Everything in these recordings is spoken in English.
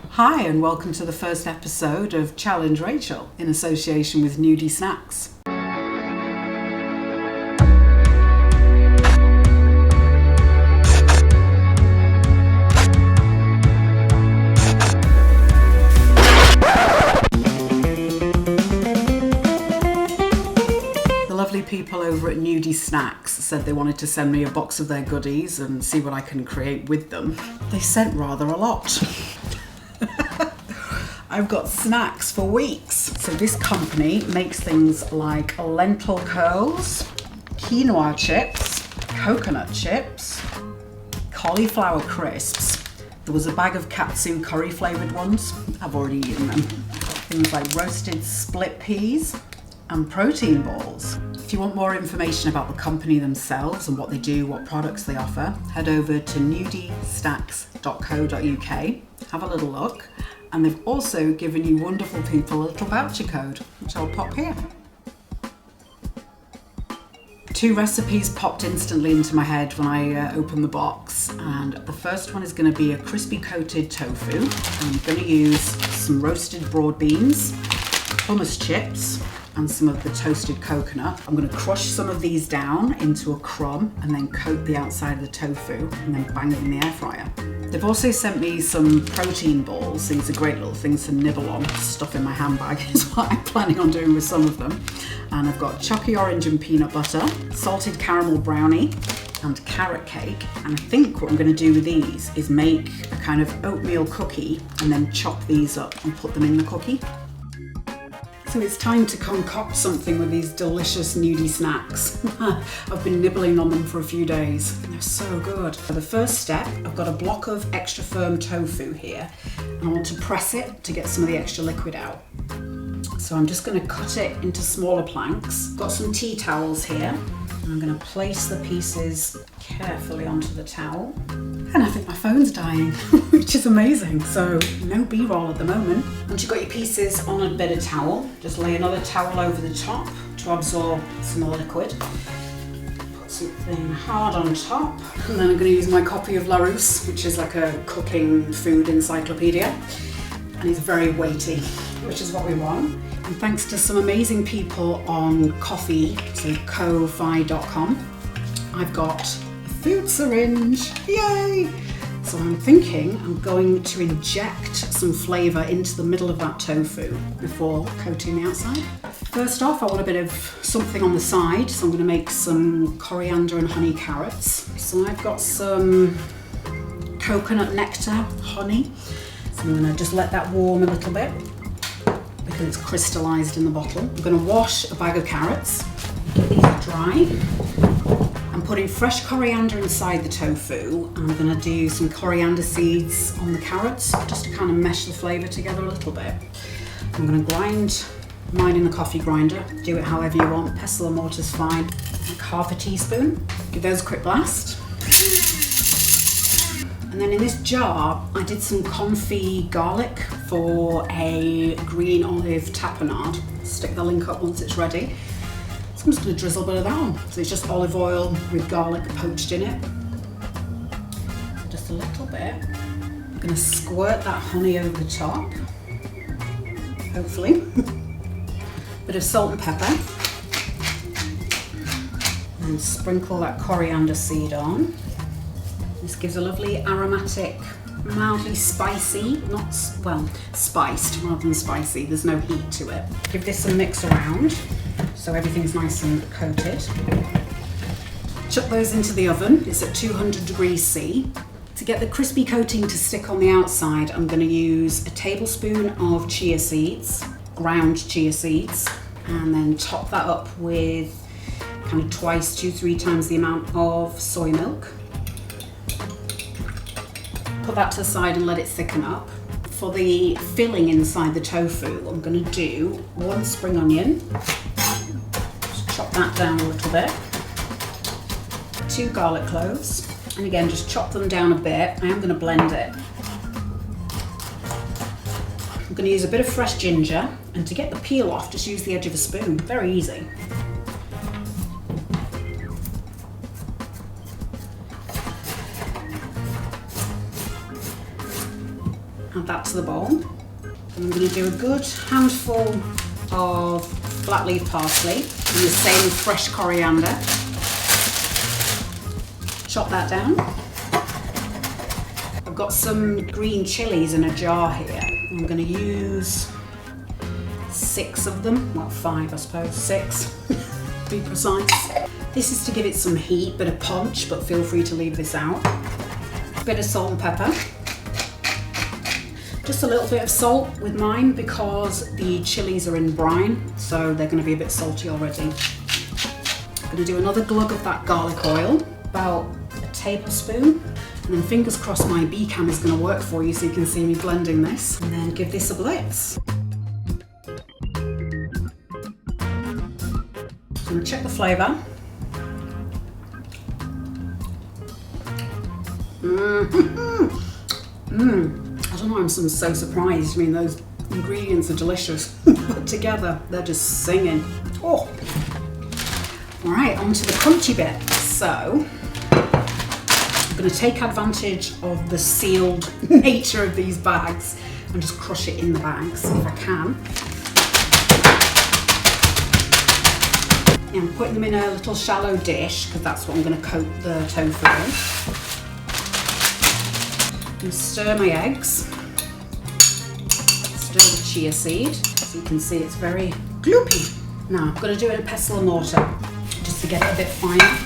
Hi, and welcome to the first episode of Challenge Rachel in association with Nudie Snacks. People over at Nudie Snacks said they wanted to send me a box of their goodies and see what I can create with them. They sent rather a lot. I've got snacks for weeks. So this company makes things like lentil curls, quinoa chips, coconut chips, cauliflower crisps. There was a bag of katsu curry flavoured ones. I've already eaten them. Things like roasted split peas and protein balls. If you want more information about the company themselves and what they do, what products they offer, head over to nudiestacks.co.uk, have a little look, and they've also given you wonderful people a little voucher code, which I'll pop here. 2 recipes popped instantly into my head when I opened the box, and the first one is going to be a crispy coated tofu. I'm going to use some roasted broad beans, hummus chips, and some of the toasted coconut. I'm going to crush some of these down into a crumb and then coat the outside of the tofu and then bang it in the air fryer. They've also sent me some protein balls. These are great little things to nibble on. Stuff in my handbag is what I'm planning on doing with some of them. And I've got chocolate orange and peanut butter, salted caramel brownie, and carrot cake. And I think what I'm going to do with these is make a kind of oatmeal cookie and then chop these up and put them in the cookie. So it's time to concoct something with these delicious Nudie snacks. I've been nibbling on them for a few days. They're so good. For the first step, I've got a block of extra firm tofu here, and I want to press it to get some of the extra liquid out. So I'm just going to cut it into smaller planks. Got some tea towels here. I'm going to place the pieces carefully onto the towel. And I think my phone's dying, which is amazing. So no B-roll at the moment. Once you've got your pieces on a bit of towel, just lay another towel over the top to absorb some of the liquid. Put something hard on top. And then I'm going to use my copy of Larousse, which is like a cooking food encyclopedia. And it's very weighty, which is what we want. And thanks to some amazing people on Ko-fi, so ko-fi.com, I've got a food syringe, yay! So I'm thinking I'm going to inject some flavour into the middle of that tofu before coating the outside. First off, I want a bit of something on the side, so I'm going to make some coriander and honey carrots. So I've got some coconut nectar honey, so I'm going to just let that warm a little bit, because it's crystallised in the bottle. I'm going to wash a bag of carrots, get these dry. I'm putting fresh coriander inside the tofu, and I'm going to do some coriander seeds on the carrots, just to kind of mesh the flavour together a little bit. I'm going to grind mine in the coffee grinder, do it however you want, pestle or mortar's fine, like half a teaspoon. Give those a quick blast. And then in this jar, I did some confit garlic for a green olive tapenade. Stick the link up once it's ready. So I'm just going to drizzle a bit of that on. So it's just olive oil with garlic poached in it. Just a little bit. I'm going to squirt that honey over the top, hopefully. Bit of salt and pepper. And sprinkle that coriander seed on. This gives a lovely aromatic, mildly spicy, spiced rather than spicy. There's no heat to it. Give this a mix around so everything's nice and coated. Chuck those into the oven. It's at 200 degrees C. To get the crispy coating to stick on the outside, I'm going to use a tablespoon of chia seeds, ground chia seeds, and then top that up with kind of 2-3 times the amount of soy milk. Put that to the side and let it thicken up. For the filling inside the tofu, I'm going to do 1 spring onion. Just chop that down a little bit. 2 garlic cloves. And again, just chop them down a bit. I am going to blend it. I'm going to use a bit of fresh ginger, and to get the peel off, just use the edge of a spoon. Very easy. that to the bowl. I'm going to do a good handful of flat leaf parsley and the same fresh coriander. Chop that down. I've got some green chilies in a jar here. I'm going to use 6 of them, well 5 I suppose, 6 to be precise. This is to give it some heat, bit of punch, but feel free to leave this out. A bit of salt and pepper. Just a little bit of salt with mine because the chilies are in brine, so they're going to be a bit salty already. I'm going to do another glug of that garlic oil, about a tablespoon, and then fingers crossed my B-cam is going to work for you so you can see me blending this, and then give this a blitz. I'm going to check the flavour. I don't know, I'm so surprised. I mean, those ingredients are delicious. Put together, they're just singing. Oh! All right, on to the crunchy bit. So, I'm going to take advantage of the sealed nature of these bags and just crush it in the bags if I can. And I'm putting them in a little shallow dish because that's what I'm going to coat the tofu with. And stir my eggs, stir the chia seed, so you can see it's very gloopy. Now I'm going to do it in a pestle and mortar, just to get it a bit finer.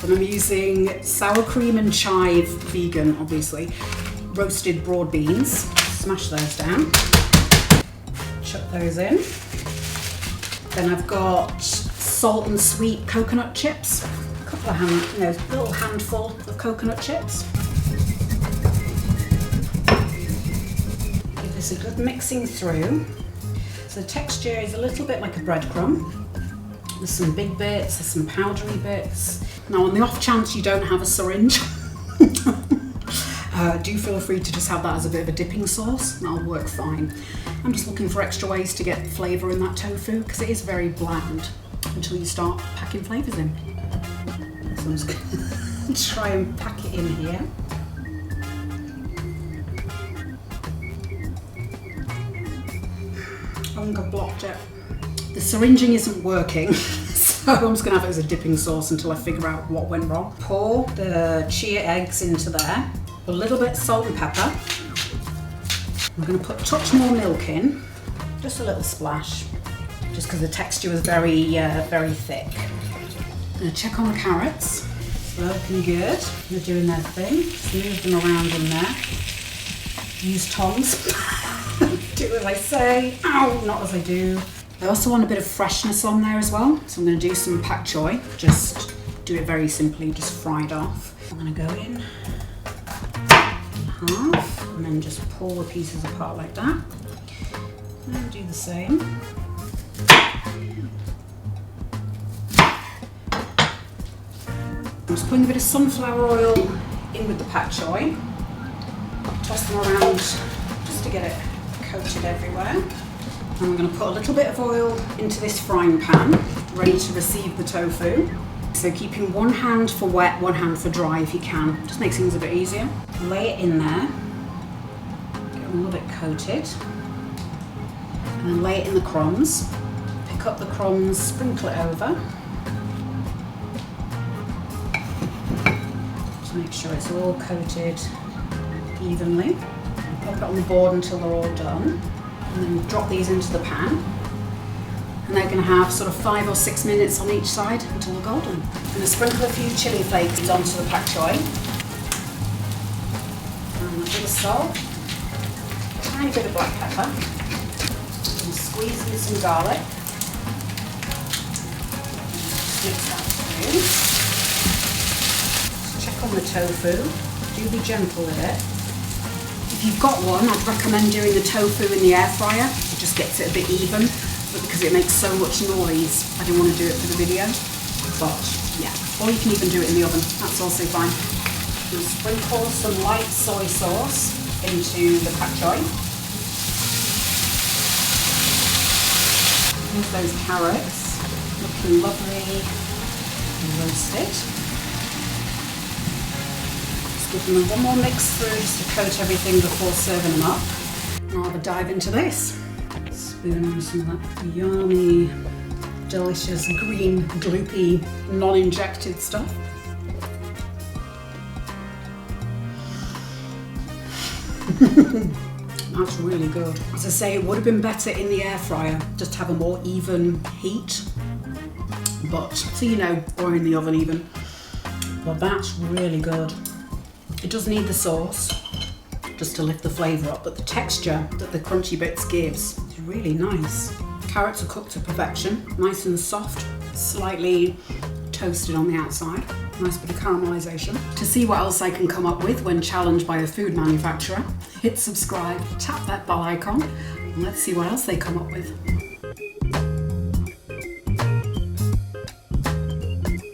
And I'm using sour cream and chive, vegan obviously, roasted broad beans. Smash those down, chuck those in. Then I've got salt and sweet coconut chips. A little handful of coconut chips. Give this a good mixing through. So the texture is a little bit like a breadcrumb. There's some big bits, there's some powdery bits. Now on the off chance you don't have a syringe, do feel free to just have that as a bit of a dipping sauce. That'll work fine. I'm just looking for extra ways to get flavour in that tofu because it is very bland until you start packing flavours in. So I'm just going to try and pack it in here. I think I've blocked it. The syringing isn't working, so I'm just going to have it as a dipping sauce until I figure out what went wrong. Pour the chia eggs into there, a little bit of salt and pepper. I'm going to put a touch more milk in, just a little splash, just because the texture was very thick. I'm going to check on the carrots. They're looking good. They're doing their thing. Just move them around in there. Use tongs. Do as I say. Ow, not as I do. I also want a bit of freshness on there as well. So I'm going to do some pak choi. Just do it very simply, just fried off. I'm going to go in half and then just pull the pieces apart like that. And do the same. I'm just putting a bit of sunflower oil in with the pak choi. Toss them around just to get it coated everywhere. And I'm going to put a little bit of oil into this frying pan, ready to receive the tofu. So keeping one hand for wet, one hand for dry if you can. Just makes things a bit easier. Lay it in there, get a little bit coated. And then lay it in the crumbs. Pick up the crumbs, sprinkle it over. Make sure it's all coated evenly. Pop it on the board until they're all done. And then drop these into the pan. And they're going to have sort of 5 or 6 minutes on each side until they're golden. I'm going to sprinkle a few chili flakes onto the pak choi. And a bit of salt. A tiny bit of black pepper. And squeeze in some garlic. Mix that through. On the tofu, do be gentle with it. If you've got one, I'd recommend doing the tofu in the air fryer. It just gets it a bit even, but because it makes so much noise, I didn't want to do it for the video. But yeah, or you can even do it in the oven, that's also fine. You'll sprinkle some light soy sauce into the pak choi. Here's those carrots, looking lovely and roasted. Give them one more mix through just to coat everything before serving them up. And I'll have a dive into this. Spoon on some of that yummy, delicious, green, gloopy, non-injected stuff. That's really good. As I say, it would have been better in the air fryer, just to have a more even heat. But, so you know, or in the oven even. But that's really good. It does need the sauce, just to lift the flavour up, but the texture that the crunchy bits gives is really nice. Carrots are cooked to perfection, nice and soft, slightly toasted on the outside. Nice bit of caramelisation. To see what else I can come up with when challenged by a food manufacturer, hit subscribe, tap that bell icon, and let's see what else they come up with.